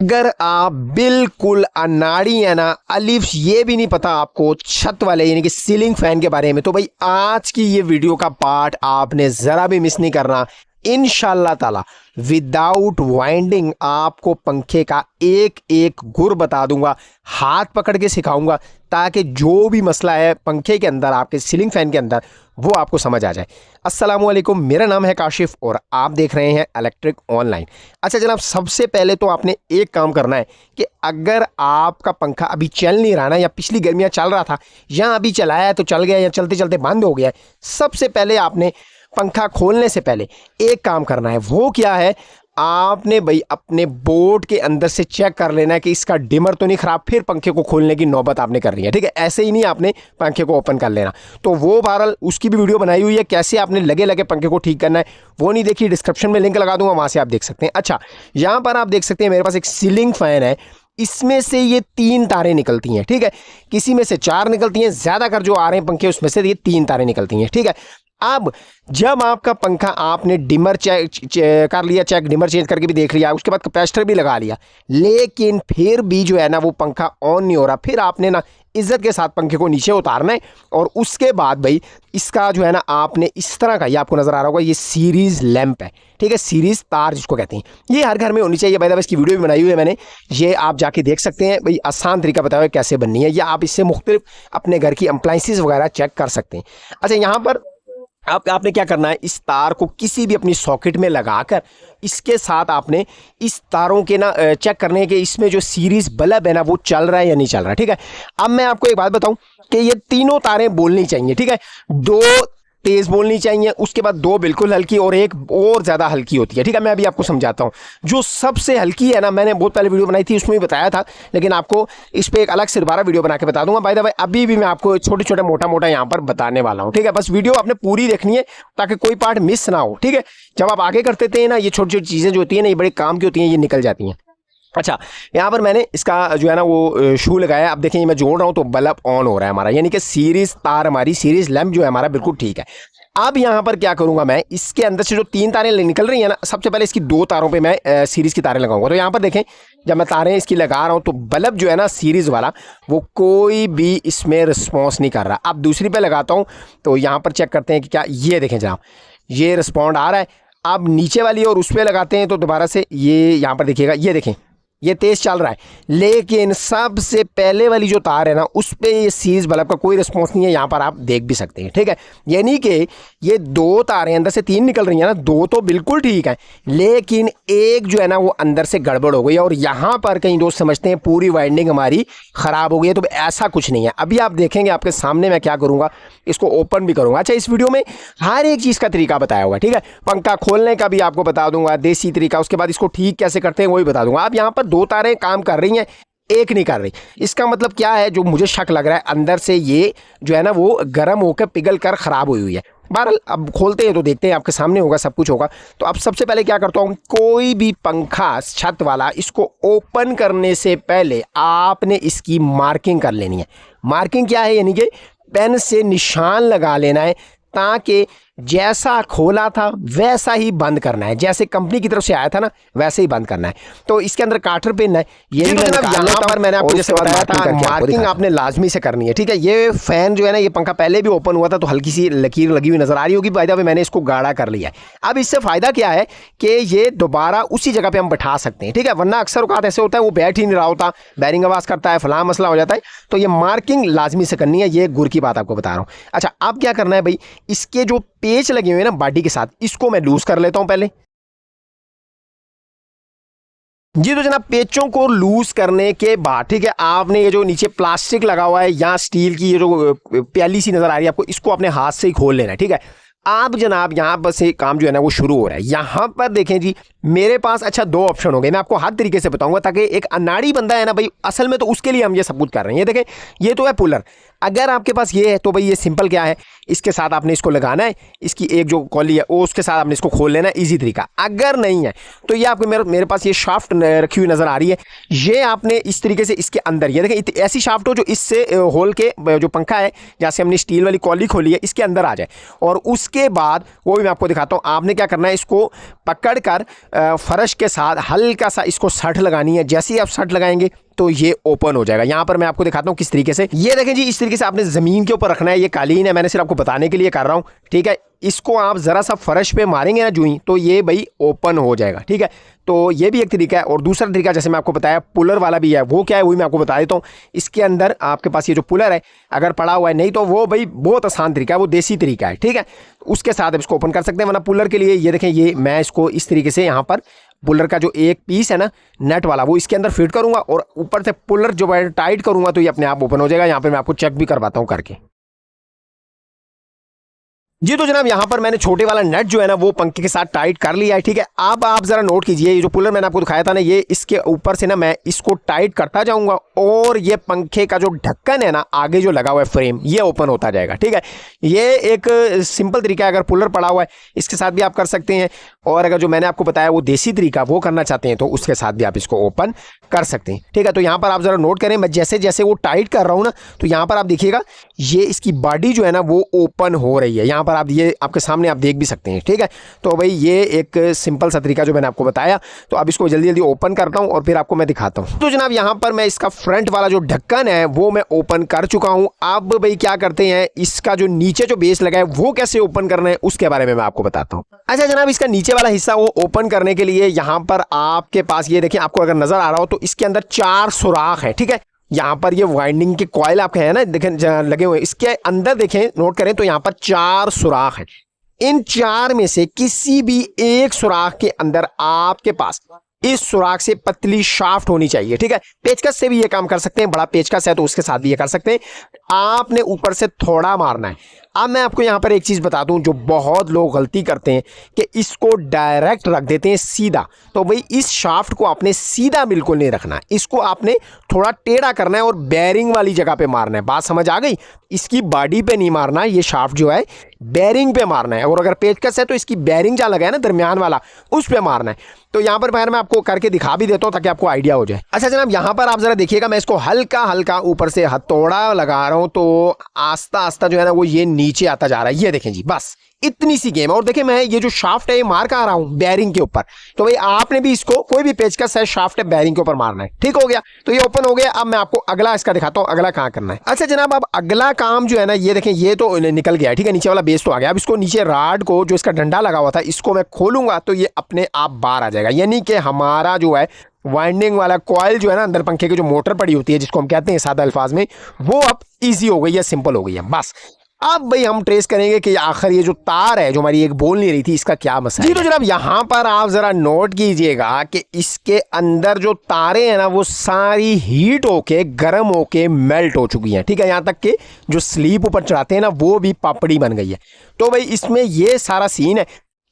अगर आप बिल्कुल अनाड़ी है ना, अलिफ ये भी नहीं पता आपको छत वाले यानी कि सीलिंग फैन के बारे में, तो भाई आज की ये वीडियो का पार्ट आपने जरा भी मिस नहीं करना। इंशाल्लाह ताला विदाउट वाइंडिंग आपको पंखे का एक एक गुर बता दूंगा, हाथ पकड़ के सिखाऊंगा, ताकि जो भी मसला है पंखे के अंदर, आपके सीलिंग फैन के अंदर, वो आपको समझ आ जाए। अस्सलाम वालेकुम, मेरा नाम है काशिफ और आप देख रहे हैं इलेक्ट्रिक ऑनलाइन। अच्छा जनाब, सबसे पहले तो आपने एक काम करना है कि अगर आपका पंखा अभी चल नहीं रहा ना, या पिछली गर्मियाँ चल रहा था, या अभी चलाया है तो चल गया, या चलते चलते बंद हो गया है, सबसे पहले आपने पंखा खोलने से पहले एक काम करना है। वो क्या है, आपने भाई अपने बोर्ड के अंदर से चेक कर लेना है कि इसका डिमर तो नहीं खराब, फिर पंखे को खोलने की नौबत आपने करनी है। ठीक है, ऐसे ही नहीं आपने पंखे को ओपन कर लेना। तो वो बहरहाल उसकी भी वीडियो बनाई हुई है, कैसे आपने लगे लगे पंखे को ठीक करना है, वो नहीं देखी, डिस्क्रिप्शन में लिंक लगा दूंगा, वहां से आप देख सकते हैं। अच्छा, यहाँ पर आप देख सकते हैं मेरे पास एक सीलिंग फैन है, इसमें से ये 3 तारें निकलती हैं। ठीक है, किसी में से 4 निकलती हैं, ज्यादातर जो आ रहे हैं पंखे उसमें से ये 3 तारें निकलती हैं। ठीक है, अब जब आपका पंखा आपने डिमर कर लिया, चेक डिमर चेंज करके भी देख लिया, उसके बाद कैपेसिटर भी लगा लिया, लेकिन फिर भी जो है ना वो पंखा ऑन नहीं हो रहा, फिर आपने ना इज्जत के साथ पंखे को नीचे उतारना है। और उसके बाद भाई इसका जो है ना आपने इस तरह का, ये आपको नजर आ रहा होगा, ये सीरीज लैंप है। ठीक है, सीरीज तार जिसको कहते हैं, ये हर घर में होनी चाहिए। भाई इसकी वीडियो भी बनाई हुई है मैंने, ये आप जाके देख सकते हैं। भाई आसान तरीका बताया हुआ कैसे बननी है, या आप इससे मुख्तलिफ अपने घर की अप्लाइंसेस वगैरह चेक कर सकते हैं। अच्छा, यहाँ पर आपने क्या करना है, इस तार को किसी भी अपनी सॉकेट में लगाकर इसके साथ आपने इस तारों के ना चेक करने है कि इसमें जो सीरीज बल्ब है ना वो चल रहा है या नहीं चल रहा है। ठीक है, अब मैं आपको एक बात बताऊं कि ये तीनों तारें बोलनी चाहिए। ठीक है, 2 तेज बोलनी चाहिए, उसके बाद 2 बिल्कुल हल्की, और एक और ज्यादा हल्की होती है। ठीक है, मैं अभी आपको समझाता हूँ। जो सबसे हल्की है ना, मैंने बहुत पहले वीडियो बनाई थी उसमें भी बताया था, लेकिन आपको इस पे एक अलग से दोबारा वीडियो बना के बता दूंगा। बाय द वे अभी भी मैं आपको छोटे छोटे मोटा मोटा यहाँ पर बताने वाला हूँ। ठीक है, बस वीडियो आपने पूरी देखनी है ताकि कोई पार्ट मिस ना हो। ठीक है, जब आप आगे करते थे ना, ये छोटी छोटी चीजें जो होती है ना, ये बड़े काम की होती हैं, ये निकल जाती हैं। अच्छा, यहाँ पर मैंने इसका जो है ना वो शू लगाया। अब देखें मैं जोड़ रहा हूँ तो बल्ब ऑन हो रहा है हमारा, यानी कि सीरीज तार, हमारी सीरीज लैंप जो है हमारा बिल्कुल ठीक है। अब यहाँ पर क्या करूंगा मैं, इसके अंदर से जो 3 तारें निकल रही है ना, सबसे पहले इसकी 2 तारों पे मैं सीरीज की तारें लगाऊंगा। तो यहाँ पर देखें, जब मैं तारें इसकी लगा रहा हूँ तो बल्ब जो है ना सीरीज वाला, वो कोई भी इसमें रिस्पॉन्स नहीं कर रहा। अब दूसरी पे लगाता हूँ तो यहाँ पर चेक करते हैं कि क्या, ये देखें जनाब, ये रिस्पॉन्ड आ रहा है। अब नीचे वाली और उस पर लगाते हैं तो दोबारा से ये यहाँ पर देखिएगा, ये देखें ये तेज चल रहा है, लेकिन सबसे पहले वाली जो तार है ना उस पे ये सीरीज बल्ब का कोई रिस्पॉन्स नहीं है। यहाँ पर आप देख भी सकते हैं। ठीक है, यानी कि ये 2 तारें अंदर से 3 निकल रही हैं ना, 2 तो बिल्कुल ठीक है, लेकिन एक जो है ना वो अंदर से गड़बड़ हो गई है, और यहाँ पर कई दोस्त समझते हैं पूरी वाइंडिंग हमारी खराब हो गई है। तो ऐसा कुछ नहीं है। अभी आप देखेंगे आपके सामने मैं क्या करूँगा, इसको ओपन भी करूँगा। अच्छा, इस वीडियो में हर एक चीज़ का तरीका बताया हुआ है। ठीक है, पंखा खोलने का भी आपको बता दूंगा देसी तरीका, उसके बाद इसको ठीक कैसे करते हैं वो भी बता दूंगा। आप यहाँ पर 2 तारें काम कर रही हैं, एक नहीं कर रही, इसका मतलब क्या है, जो मुझे शक लग रहा है अंदर से ये जो है ना वो गर्म होकर पिघल कर खराब हुई हुई है। बहरहाल अब खोलते हैं तो देखते हैं, आपके सामने होगा, सब कुछ होगा। तो अब सबसे पहले क्या करता हूँ, कोई भी पंखा छत वाला, इसको ओपन करने से पहले आपने इसकी मार्किंग कर लेनी है। मार्किंग क्या है, यानी कि पेन से निशान लगा लेना है, ताकि जैसा खोला था वैसा ही बंद करना है, जैसे कंपनी की तरफ से आया था ना वैसे ही बंद करना है। तो इसके अंदर काटर पिन है, ये भी यहाँ पर मैंने आपको जैसे बताया था, मार्किंग आपने लाजमी से करनी है। ठीक है, ये फैन जो है ना, ये पंखा पहले भी ओपन हुआ था तो हल्की सी लकीर लगी हुई नजर आ रही होगी, फायदा मैंने इसको गाढ़ा कर लिया है। अब इससे फायदा क्या है कि ये दोबारा उसी जगह पे हम बैठा सकते हैं। ठीक है, वरना अक्सर औकात ऐसे होता है वो बैठ ही नहीं रहा होता, बैरिंग आवाज करता है, फलां मसला हो जाता है। तो ये मार्किंग लाजमी से करनी है, ये गुर की बात आपको बता रहा हूँ। अच्छा, अब क्या करना है भाई, इसके जो पेच लगे हुए हैं ना बॉडी के साथ, इसको मैं लूज कर लेता हूं पहले। जी तो जनाब, पेचों को लूज करने के बाद, ठीक है, आपने ये जो नीचे प्लास्टिक लगा हुआ है या स्टील की ये जो प्याली सी नजर आ रही है आपको, इसको अपने हाथ से ही खोल लेना है। ठीक है, आप जनाब यहाँ पर से काम जो है ना वो शुरू हो रहा है। यहाँ पर देखें जी, मेरे पास अच्छा 2 ऑप्शन हो गए, मैं आपको हर तरीके से बताऊंगा ताकि एक अनाड़ी बंदा है ना भाई, असल में तो उसके लिए हम ये सब कुछ कर रहे हैं। ये देखें, ये तो है पुलर। अगर आपके पास ये है तो भाई ये सिंपल क्या है, इसके साथ आपने इसको लगाना है, इसकी एक जो कॉली है वो उसके साथ आपने इसको खोल लेना है, इजी तरीका। अगर नहीं है तो ये आपको मेरे पास ये शाफ्ट रखी हुई नजर आ रही है, ये आपने इस तरीके से इसके अंदर, ये देखें ऐसी शाफ्ट हो जो इससे होल के जो पंखा है जहाँ से हमने स्टील वाली कॉली खोली है इसके अंदर आ जाए। और उसके बाद वो भी मैं आपको दिखाता हूँ, आपने क्या करना है, इसको पकड़ कर फर्श के साथ हल्का सा इसको सट लगानी है। जैसे ही आप सट लगाएंगे तो ये ओपन हो जाएगा। यहाँ पर मैं आपको दिखाता हूँ किस तरीके से। ये देखें जी, इस तरीके से आपने ज़मीन के ऊपर रखना है। ये कालीन है, मैंने सिर्फ आपको बताने के लिए कर रहा हूँ, ठीक है। इसको आप ज़रा सा फर्श पे मारेंगे ना जूं ही, तो ये भाई ओपन हो जाएगा, ठीक है। तो ये भी एक तरीका है। और दूसरा तरीका जैसे मैं आपको बताया पुलर वाला भी है, वो क्या है वही मैं आपको बता देता हूँ। इसके अंदर आपके पास ये जो पुलर है अगर पड़ा हुआ है, नहीं तो वो भाई बहुत आसान तरीका है, वो देसी तरीका है, ठीक है। उसके साथ आप इसको ओपन कर सकते हैं। वरना पुलर के लिए ये देखें, ये मैं इसको इस तरीके से यहाँ पर पुलर का जो एक पीस है ना नेट वाला, वो इसके अंदर फिट करूंगा और ऊपर से पुलर जो है टाइट करूंगा तो ये अपने आप ओपन हो जाएगा। यहाँ पे मैं आपको चेक भी करवाता हूँ करके। जी तो जनाब यहाँ पर मैंने छोटे वाला नेट जो है ना वो पंखे के साथ टाइट कर लिया है, ठीक है। अब आप जरा नोट कीजिए, ये जो पुलर मैंने आपको दिखाया था ना, ये इसके ऊपर से ना मैं इसको टाइट करता जाऊंगा और ये पंखे का जो ढक्कन है ना आगे जो लगा हुआ है फ्रेम, ये ओपन होता जाएगा, ठीक है। ये एक सिंपल तरीका है। अगर पुलर पड़ा हुआ है इसके साथ भी आप कर सकते हैं, और अगर जो मैंने आपको बताया वो देसी तरीका वो करना चाहते हैं तो उसके साथ भी आप इसको ओपन कर सकते हैं, ठीक है। तो यहाँ पर आप जरा नोट करें, मैं जैसे जैसे वो टाइट कर रहा हूँ ना, तो यहाँ पर आप देखिएगा ये इसकी बॉडी जो है ना वो ओपन हो रही है। यहाँ पर आप ये आपके सामने आप देख भी सकते हैं, ठीक है। तो भाई ये एक सिंपल सा तरीका जो मैंने आपको बताया। तो अब इसको जल्दी जल्दी ओपन करता हूँ और फिर आपको मैं दिखाता हूँ। तो जनाब यहाँ पर मैं इसका फ्रंट वाला जो ढक्कन है वो मैं ओपन कर चुका हूँ। अब भाई क्या करते हैं, इसका जो नीचे जो बेस लगा है वो कैसे ओपन करना है उसके बारे में मैं आपको बताता हूँ। अच्छा जनाब, इसका नीचे वाला हिस्सा वो ओपन करने के लिए यहाँ पर आपके पास ये देखिए, आपको अगर नजर आ रहा हो तो इसके अंदर 4 सुराख है, ठीक है। यहाँ पर ये वाइंडिंग के कॉइल आपके हैं ना, देखें लगे हुए, इसके अंदर देखें नोट करें तो यहाँ पर 4 सुराख है। इन 4 में से किसी भी एक सुराख के अंदर आपके पास इस सुराख से पतली शाफ्ट होनी चाहिए, ठीक है। पेचकस से भी ये काम कर सकते हैं, बड़ा पेचकस है तो उसके साथ भी ये कर सकते हैं। आपने ऊपर से थोड़ा मारना है। अब मैं आपको यहाँ पर एक चीज़ बता दूं, जो बहुत लोग गलती करते हैं कि इसको डायरेक्ट रख देते हैं सीधा। तो भाई इस शाफ्ट को आपने सीधा बिल्कुल नहीं रखना है, इसको आपने थोड़ा टेढ़ा करना है और बेरिंग वाली जगह पे मारना है। बात समझ आ गई? इसकी बॉडी पे नहीं मारना है, ये शाफ्ट जो है बेरिंग पे मारना है। और अगर पेचकस है तो इसकी बेरिंग जहाँ लगा है ना दरमियान वाला, उस पर मारना है। तो यहाँ पर मैं आपको करके दिखा भी देता हूँ ताकि आपको आइडिया हो जाए। अच्छा जनाब, यहाँ पर आप जरा देखिएगा, मैं इसको हल्का हल्का ऊपर से हथौड़ा लगा रहा हूँ तो आस्ता आस्ता जो है ना वो ये नीचे आता जा रहा है। ये देखें जी, बस इतनी सी गेम है। और देखें मैं ये जो शाफ्ट है ये मार कर आ रहा हूँ बैरिंग के ऊपर। तो भाई आपने भी इसको कोई भी पेचकस है शाफ्ट है बैरिंग के ऊपर मारना है। ठीक हो गया, तो ये ओपन हो गया। अब मैं आपको अगला इसका दिखाता हूँ, अगला कहाँ करना है। अच्छा जनाब, अब अगला काम जो है ना, ये देखें ये तो निकल गया, ठीक है, नीचे वाला बेस तो आ गया। अब इसको नीचे राड को जो इसका डंडा लगा हुआ था इसको मैं खोलूंगा तो ये अपने आप बाहर आ जाएगा। यानी कि हमारा जो है वाइंडिंग वाला कॉइल जो है ना अंदर पंखे की जो मोटर पड़ी होती है जिसको हम कहते हैं सादा अल्फाज में, वो अब ईजी हो गई है, सिंपल हो गई है। बस अब भाई हम ट्रेस करेंगे कि आखिर ये जो तार है जो हमारी एक बोल नहीं रही थी इसका क्या मसला है। जी तो जनाब यहाँ पर आप जरा नोट कीजिएगा कि इसके अंदर जो तारें हैं ना वो सारी हीट होके गर्म होके मेल्ट हो चुकी हैं, ठीक है। यहाँ तक कि जो स्लीप ऊपर चढ़ाते हैं ना वो भी पापड़ी बन गई है। तो भाई इसमें ये सारा सीन है।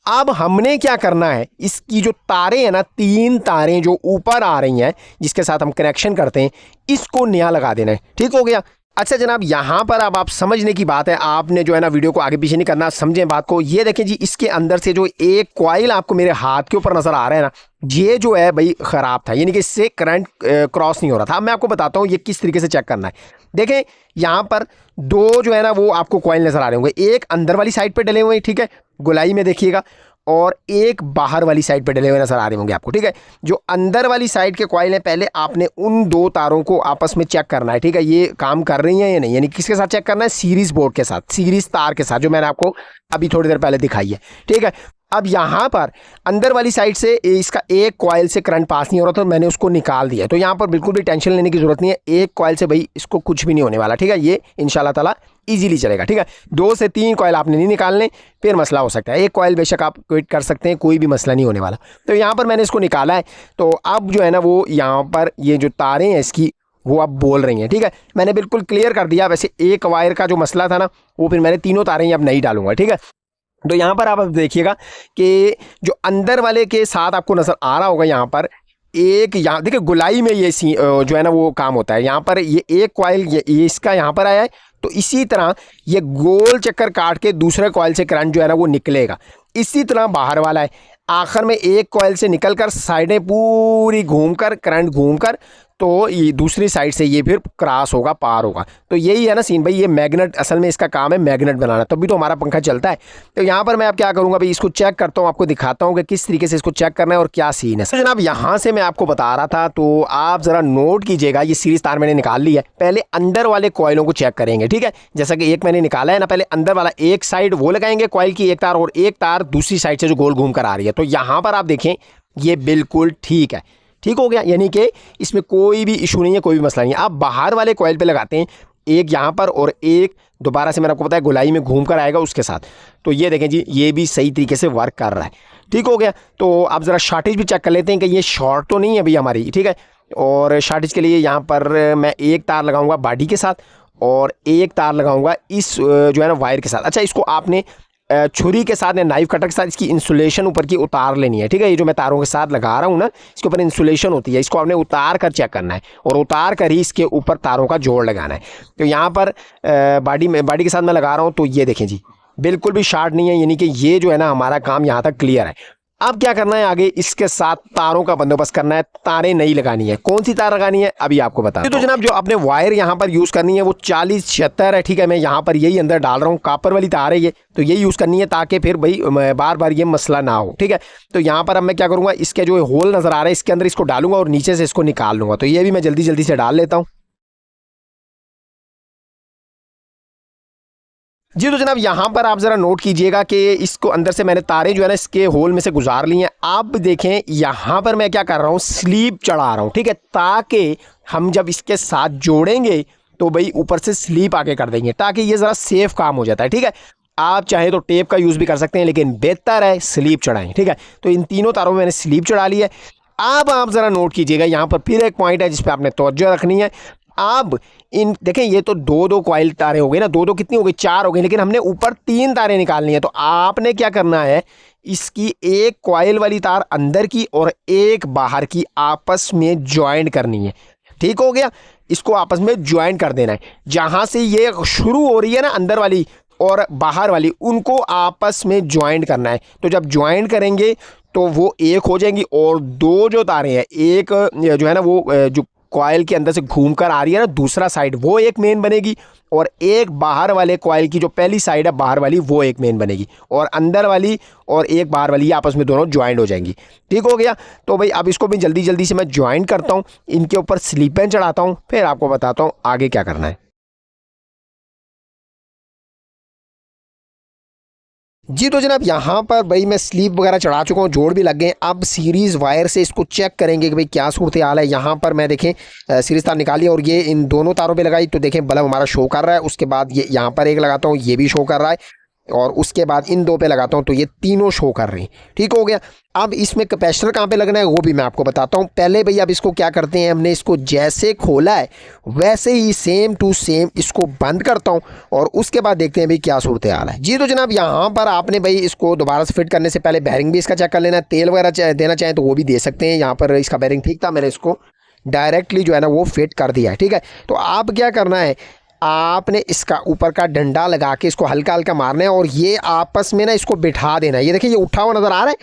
अब हमने क्या करना है, इसकी जो तारें हैं ना, 3 तारें जो ऊपर आ रही हैं जिसके साथ हम कनेक्शन करते हैं, इसको नया लगा देना है। ठीक हो गया। अच्छा जनाब, यहाँ पर अब आप समझने की बात है, आपने जो है ना वीडियो को आगे पीछे नहीं करना, समझें बात को। ये देखें जी, इसके अंदर से जो एक कॉइल आपको मेरे हाथ के ऊपर नजर आ रहा है ना, ये जो है भाई ख़राब था, यानी कि इससे करंट क्रॉस नहीं हो रहा था। अब मैं आपको बताता हूँ ये किस तरीके से चेक करना है। देखें यहाँ पर 2 जो है ना वो आपको कॉइल नजर आ रहे होंगे, एक अंदर वाली साइड पर डले हुए हैं, ठीक है, गोलाई में देखिएगा, और एक बाहर वाली साइड पे डले हुए नजर आ रहे होंगे आपको, ठीक है। जो अंदर वाली साइड के कॉइल है, पहले आपने उन 2 तारों को आपस में चेक करना है, ठीक है, ये काम कर रही हैं या नहीं। यानी किसके साथ चेक करना है, सीरीज बोर्ड के साथ, सीरीज तार के साथ, जो मैंने आपको अभी थोड़ी देर पहले दिखाई है, ठीक है। अब यहाँ पर अंदर वाली साइड से इसका एक कॉइल से करंट पास नहीं हो रहा, तो मैंने उसको निकाल दिया। तो यहाँ पर बिल्कुल भी टेंशन लेने की जरूरत नहीं है, एक कॉइल से भाई इसको कुछ भी नहीं होने वाला, ठीक है। ये इंशाल्लाह ताला इजीली चलेगा, ठीक है। 2 से 3 कॉइल आपने नहीं निकालने, फिर मसला हो सकता है। एक कॉइल बेशक आप क्विट कर सकते हैं, कोई भी मसला नहीं होने वाला। तो यहाँ पर मैंने इसको निकाला है। तो अब जो है ना वो यहाँ पर ये जो तारें हैं इसकी वो अब बोल रही हैं, ठीक है। मैंने बिल्कुल क्लियर कर दिया। वैसे एक वायर का जो मसला था ना वो फिर मैंने तीनों तारें अब नहीं डालूंगा, ठीक है। तो यहाँ पर आप देखिएगा कि जो अंदर वाले के साथ आपको नजर आ रहा होगा, यहाँ पर एक, यहाँ देखिए गुलाई में ये जो है ना वो काम होता है। यहाँ पर ये एक कॉइल ये इसका यहाँ पर आया है, तो इसी तरह ये गोल चक्कर काट के दूसरे कॉइल से करंट जो है ना वो निकलेगा। इसी तरह बाहर वाला है, आखिर में एक कॉइल से निकलकर साइडें पूरी घूमकर करंट घूमकर तो ये दूसरी साइड से ये फिर क्रॉस होगा, पार होगा। तो यही है ना सीन भाई, ये मैग्नेट असल में इसका काम है मैग्नेट बनाना, तभी तो हमारा पंखा चलता है। तो यहाँ पर मैं अब क्या करूँगा भाई, इसको चेक करता हूँ, आपको दिखाता हूँ कि किस तरीके से इसको चेक करना है और क्या सीन है। तो जनाब यहाँ से मैं आपको बता रहा था, तो आप ज़रा नोट कीजिएगा, ये सीरीज तार मैंने निकाल ली है। पहले अंदर वाले कॉइलों को चेक करेंगे, ठीक है। जैसा कि एक मैंने निकाला है ना, पहले अंदर वाला एक साइड वो लगाएंगे कॉइल की एक तार, और एक तार दूसरी साइड से जो गोल घूम कर आ रही है। तो यहाँ पर आप देखें ये बिल्कुल ठीक है, ठीक हो गया, यानी कि इसमें कोई भी इशू नहीं है, कोई भी मसला नहीं है। आप बाहर वाले कॉइल पे लगाते हैं, एक यहाँ पर और एक दोबारा से मैंने आपको बताया गोलाई में घूम कर आएगा उसके साथ। तो ये देखें जी, ये भी सही तरीके से वर्क कर रहा है, ठीक हो गया। तो आप ज़रा शॉर्टेज भी चेक कर लेते हैं कि ये शॉर्ट तो नहीं है अभी हमारी, ठीक है। और शॉर्टेज के लिए यहाँ पर मैं एक तार लगाऊंगा बॉडी के साथ और एक तार लगाऊंगा इस जो है ना वायर के साथ। अच्छा, इसको आपने छुरी के साथ या नाइफ कटर के साथ इसकी इंसुलेशन ऊपर की उतार लेनी है, ठीक है। ये जो मैं तारों के साथ लगा रहा हूँ ना, इसके ऊपर इंसुलेशन होती है, इसको आपने उतार कर चेक करना है और उतार कर ही इसके ऊपर तारों का जोड़ लगाना है। तो यहाँ पर बॉडी के साथ मैं लगा रहा हूँ, तो ये देखें जी बिल्कुल भी शॉर्ट नहीं है, यानी कि ये जो है ना हमारा काम यहाँ तक क्लियर है। अब क्या करना है आगे, इसके साथ तारों का बंदोबस्त करना है, तारें नहीं लगानी है। कौन सी तार लगानी है अभी आपको बता। तो जनाब जो आपने वायर यहाँ पर यूज़ करनी है वो 4076 है, ठीक है। मैं यहाँ पर यही अंदर डाल रहा हूँ, कॉपर वाली तार है ये, तो यही यूज़ करनी है ताकि फिर भाई बार बार ये मसला ना हो, ठीक है। तो यहाँ पर अब मैं क्या करूँगा, इसके जो होल नज़र आ रहा है इसके अंदर इसको डालूंगा और नीचे से इसको निकाल लूँगा। तो ये भी मैं जल्दी जल्दी से डाल लेता हूँ जी। तो जनाब यहाँ पर आप ज़रा नोट कीजिएगा कि इसको अंदर से मैंने तारें जो है ना इसके होल में से गुजार ली हैं। आप देखें यहाँ पर मैं क्या कर रहा हूँ, स्लीप चढ़ा रहा हूँ, ठीक है, ताकि हम जब इसके साथ जोड़ेंगे तो भाई ऊपर से स्लीप आगे कर देंगे, ताकि ये ज़रा सेफ काम हो जाता है, ठीक है। आप चाहे तो टेप का यूज़ भी कर सकते हैं, लेकिन बेहतर है स्लीप चढ़ाएं, ठीक है। तो इन तीनों तारों में मैंने स्लीप चढ़ा ली है। अब आप ज़रा नोट कीजिएगा, यहाँ पर फिर एक पॉइंट है जिस पर आपने तवज्जो रखनी है। अब इन देखें ये तो दो दो कॉइल तारें हो गई ना, दो दो कितनी हो गई, चार हो गई, लेकिन हमने ऊपर तीन तारें निकालनी है। तो आपने क्या करना है, इसकी एक कॉइल वाली तार अंदर की और एक बाहर की आपस में ज्वाइंट करनी है, ठीक हो गया। इसको आपस में ज्वाइंट कर देना है, जहां से ये शुरू हो रही है ना अंदर वाली और बाहर वाली, उनको आपस में ज्वाइंट करना है। तो जब ज्वाइंट करेंगे तो वो एक हो जाएंगी, और दो जो तारें हैं, एक जो है ना वो जो कॉइल के अंदर से घूमकर आ रही है ना दूसरा साइड, वो एक मेन बनेगी, और एक बाहर वाले कॉइल की जो पहली साइड है बाहर वाली, वो एक मेन बनेगी, और अंदर वाली और एक बाहर वाली आपस में दोनों ज्वाइंट हो जाएंगी, ठीक हो गया। तो भाई अब इसको भी जल्दी जल्दी से मैं ज्वाइंट करता हूँ, इनके ऊपर स्लीपें चढ़ाता हूँ, फिर आपको बताता हूँ आगे क्या करना है जी। तो जनाब यहाँ पर भाई मैं स्लीप वगैरह चढ़ा चुका हूँ, जोड़ भी लग गए। अब सीरीज़ वायर से इसको चेक करेंगे कि भाई क्या सूरत हाल है। यहाँ पर मैं देखें सीरीज़ तार निकाली और ये इन दोनों तारों पे लगाई, तो देखें बल्ब हमारा शो कर रहा है। उसके बाद ये यहाँ पर एक लगाता हूँ, ये भी शो कर रहा है, और उसके बाद इन दो पे लगाता हूँ तो ये तीनों शो कर रही हैं, ठीक हो गया। अब इसमें कैपेसिटर कहाँ पे लगना है वो भी मैं आपको बताता हूँ। पहले भाई अब इसको क्या करते हैं, हमने इसको जैसे खोला है वैसे ही सेम टू सेम इसको बंद करता हूँ, और उसके बाद देखते हैं भाई क्या सूरत हाल है जी। तो जनाब यहाँ पर आपने भाई इसको दोबारा से फिट करने से पहले बैरिंग भी इसका चेक कर लेना है। तेल वगैरह देना चाहें तो वो भी दे सकते हैं। यहाँ पर इसका बैरिंग ठीक था, मैंने इसको डायरेक्टली जो है ना वो फिट कर दिया है, ठीक है। तो आप क्या करना है, आपने इसका ऊपर का डंडा लगा के इसको हल्का हल्का मारना है, और ये आपस में ना इसको बिठा देना है। ये देखिए ये उठा हुआ नज़र आ रहा है,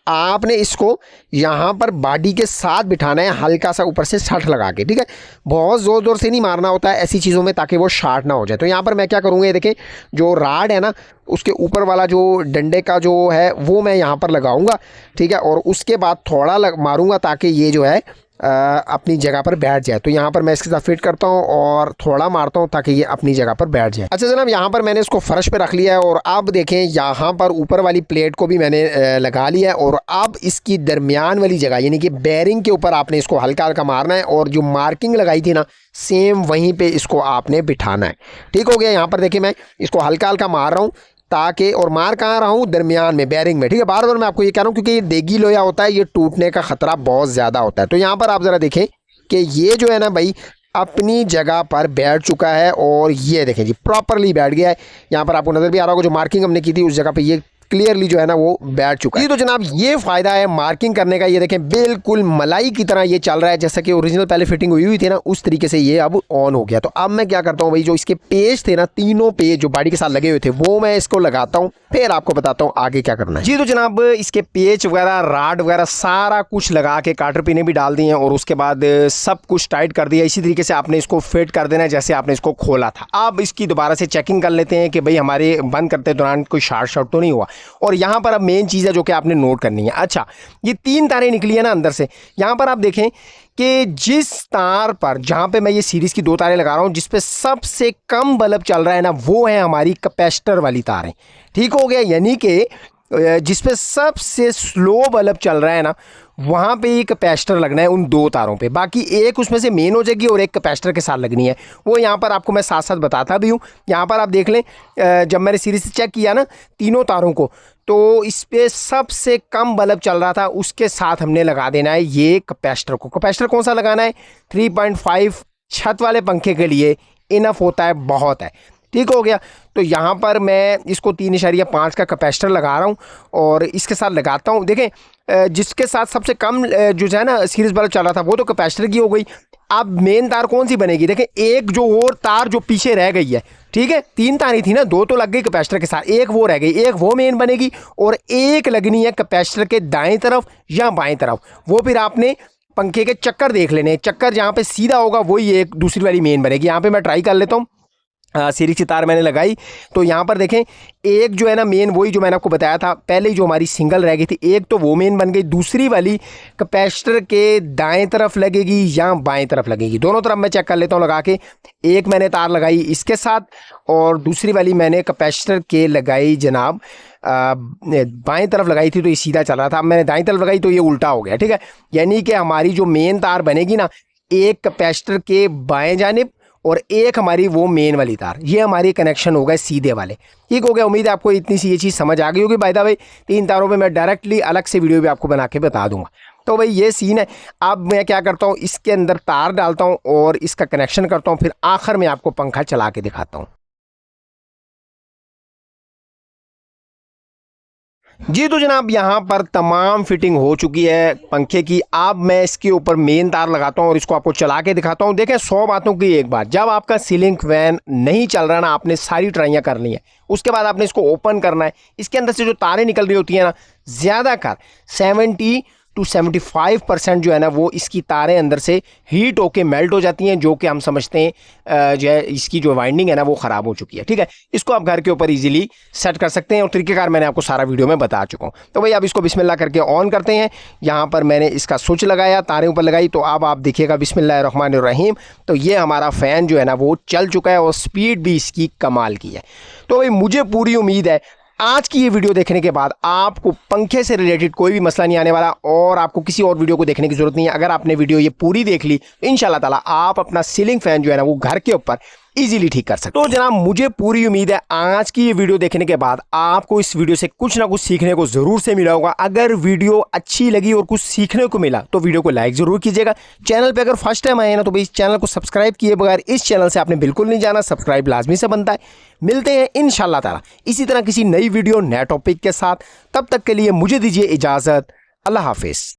आपने इसको यहाँ पर बॉडी के साथ बिठाना है, हल्का सा ऊपर से सट लगा के, ठीक है। बहुत ज़ोर ज़ोर से नहीं मारना होता है ऐसी चीज़ों में, ताकि वो शार्ट ना हो जाए। तो यहाँ पर मैं क्या करूँगा, ये देखें जो राड है ना उसके ऊपर वाला जो डंडे का जो है वो मैं यहाँ पर लगाऊंगा, ठीक है। और उसके बाद थोड़ा मारूंगा ताकि ये जो है अपनी जगह पर बैठ जाए। तो यहाँ पर मैं इसके साथ फिट करता हूँ और थोड़ा मारता हूँ ताकि ये अपनी जगह पर बैठ जाए। अच्छा जनाब यहाँ पर मैंने इसको फर्श पे रख लिया है, और अब देखें यहाँ पर ऊपर वाली प्लेट को भी मैंने लगा लिया है, और अब इसकी दरमियान वाली जगह यानी कि बेरिंग के ऊपर आपने इसको हल्का हल्का मारना है, और जो मार्किंग लगाई थी ना सेम वहीं पे इसको आपने बिठाना है, ठीक हो गया। यहाँ पर देखिए मैं इसको हल्का हल्का मार रहा हूँ ताकि, और मार कहाँ रहा हूँ, दरमियान में बेरिंग में, ठीक है। बार बार मैं आपको ये कह रहा हूँ क्योंकि ये देगी लोहा होता है, ये टूटने का खतरा बहुत ज़्यादा होता है। तो यहाँ पर आप ज़रा देखें कि ये जो है ना भाई अपनी जगह पर बैठ चुका है, और ये देखें जी प्रॉपरली बैठ गया है। यहाँ पर आपको नज़र भी आ रहा होगा जो मार्किंग हमने की थी उस जगह पे ये क्लियरली जो है ना वो बैठ चुका है। तो जनाब ये फायदा है मार्किंग करने का। ये देखें बिल्कुल मलाई की तरह ये चल रहा है, जैसा कि ओरिजिनल पहले फिटिंग हुई थी ना उस तरीके से ये अब ऑन हो गया। तो अब मैं क्या करता हूँ भाई, जो इसके पेज थे ना, तीनों पेज जो बाडी के साथ लगे हुए थे वो मैं इसको लगाता हूँ, फिर आपको बताता हूँ आगे क्या करना है। जी तो जनाब इसके पेज वगैरह राड वगैरह सारा कुछ लगा के काटर पिने भी डाल दिए और उसके बाद सब कुछ टाइट कर दिया। इसी तरीके से आपने इसको फिट कर देना है जैसे आपने इसको खोला था। अब इसकी दोबारा से चेकिंग कर लेते हैं कि भाई हमारे बंद करते दौरान कोई शॉर्ट तो नहीं हुआ। और यहाँ पर अब मेन चीज़ है जो कि आपने नोट करनी है। अच्छा, ये 3 तारें निकली है ना अंदर से। यहाँ पर आप देखें कि जिस तार पर, जहाँ पे मैं ये सीरीज़ की 2 तारें लगा रहा हूँ, जिस पे सबसे कम बल्ब चल रहा है ना वो है हमारी कैपेसिटर वाली तारें। ठीक हो गया, यानी कि जिस पे सबसे स्लो बल्ब चल रहा है ना वहाँ पे एक कैपेसिटर लगना है उन 2 तारों पे। बाकी एक उसमें से मेन हो जाएगी और एक कैपेसिटर के साथ लगनी है। वो यहाँ पर आपको मैं साथ साथ बताता भी हूँ। यहाँ पर आप देख लें, जब मैंने सीरीज से चेक किया ना तीनों तारों को, तो इस पे सबसे कम बल्ब चल रहा था, उसके साथ हमने लगा देना है ये कैपेसिटर को। कैपेसिटर कौन सा लगाना है? 3.5 छत वाले पंखे के लिए इनफ होता है, बहुत है। ठीक हो गया। तो यहाँ पर मैं इसको 3.5 का कैपेसिटर लगा रहा हूँ और इसके साथ लगाता हूँ। देखें जिसके साथ सबसे कम जो है ना सीरीज बल्ब चल रहा था वो तो कैपेसिटर की हो गई। अब मेन तार कौन सी बनेगी? देखें एक जो और तार जो पीछे रह गई है, ठीक है, 3 तारें थी ना, 2 तो लग गई कैपेसिटर के साथ, एक वो रह गई, एक वो मेन बनेगी और एक लगनी है कैपेसिटर के दाएं तरफ या बाएं तरफ। वो फिर आपने पंखे के चक्कर देख लेने, चक्कर जहाँ पे सीधा होगा वही एक दूसरी वाली मेन बनेगी। यहाँ पे मैं ट्राई कर लेता हूँ। सीरीज की तार मैंने लगाई तो यहाँ पर देखें एक जो है ना मेन, वही जो मैंने आपको बताया था पहले ही, जो हमारी सिंगल रह गई थी, एक तो वो मेन बन गई, दूसरी वाली कैपेसिटर के दाएं तरफ लगेगी या बाएं तरफ लगेगी। दोनों तरफ मैं चेक कर लेता हूँ लगा के। एक मैंने तार लगाई इसके साथ और दूसरी वाली मैंने कैपेसिटर के लगाई जनाब बाएं तरफ लगाई थी तो ये सीधा चल रहा था। अब मैंने दाएं तरफ लगाई तो ये उल्टा हो गया। ठीक है, यानी कि हमारी जो मेन तार बनेगी ना, एक कैपेसिटर के बाएं जानिब और एक हमारी वो मेन वाली तार, ये हमारी कनेक्शन हो गए सीधे वाले। ठीक हो गया। उम्मीद है आपको इतनी सी ये चीज़ समझ आ गई होगी। बाय द वे 3 तारों पे मैं डायरेक्टली अलग से वीडियो भी आपको बना के बता दूंगा। तो भाई ये सीन है। अब मैं क्या करता हूँ, इसके अंदर तार डालता हूँ और इसका कनेक्शन करता हूँ, फिर आखिर में आपको पंखा चला के दिखाता हूँ। जी तो जनाब यहाँ पर तमाम फिटिंग हो चुकी है पंखे की। अब मैं इसके ऊपर मेन तार लगाता हूँ और इसको आपको चला के दिखाता हूँ। देखें 100 बातों की एक बात, जब आपका सीलिंग फैन नहीं चल रहा ना, आपने सारी ट्राइयाँ करनी है, उसके बाद आपने इसको ओपन करना है। इसके अंदर से जो तारें निकल रही होती हैं ना, ज़्यादातर 70 to 75% जो है ना वो इसकी तारें अंदर से हीट होके मेल्ट हो जाती हैं, जो कि हम समझते हैं जो है इसकी जो वाइंडिंग है ना वो ख़राब हो चुकी है। ठीक है, इसको आप घर के ऊपर इजीली सेट कर सकते हैं और तरीक़ेकार मैंने आपको सारा वीडियो में बता चुका हूँ। तो भाई अब इसको बिस्मिल्लाह करके ऑन करते हैं। यहाँ पर मैंने इसका स्विच लगाया, तारें ऊपर लगाई, तो अब आप देखिएगा बिस्मिल्लाहिर्रहमानिर्रहीम, तो ये हमारा फ़ैन जो है ना वो चल चुका है और स्पीड भी इसकी कमाल की है। तो भाई मुझे पूरी उम्मीद है आज की ये वीडियो देखने के बाद आपको पंखे से रिलेटेड कोई भी मसला नहीं आने वाला और आपको किसी और वीडियो को देखने की जरूरत नहीं है। अगर आपने वीडियो ये पूरी देख ली तो इंशाल्लाह ताला आप अपना सीलिंग फैन जो है ना वो घर के ऊपर इजीली ठीक कर सकते हो। तो जनाब मुझे पूरी उम्मीद है आज की ये वीडियो देखने के बाद आपको इस वीडियो से कुछ ना कुछ सीखने को जरूर से मिला होगा। अगर वीडियो अच्छी लगी और कुछ सीखने को मिला तो वीडियो को लाइक जरूर कीजिएगा। चैनल पे अगर फर्स्ट टाइम आए ना तो भाई इस चैनल को सब्सक्राइब किए बगैर इस चैनल से आपने बिल्कुल नहीं जाना, सब्सक्राइब लाजमी से बनता है। मिलते हैं इंशाल्लाह ताला इसी तरह किसी नई वीडियो नए टॉपिक के साथ। तब तक के लिए मुझे दीजिए इजाजत। अल्लाह हाफिज।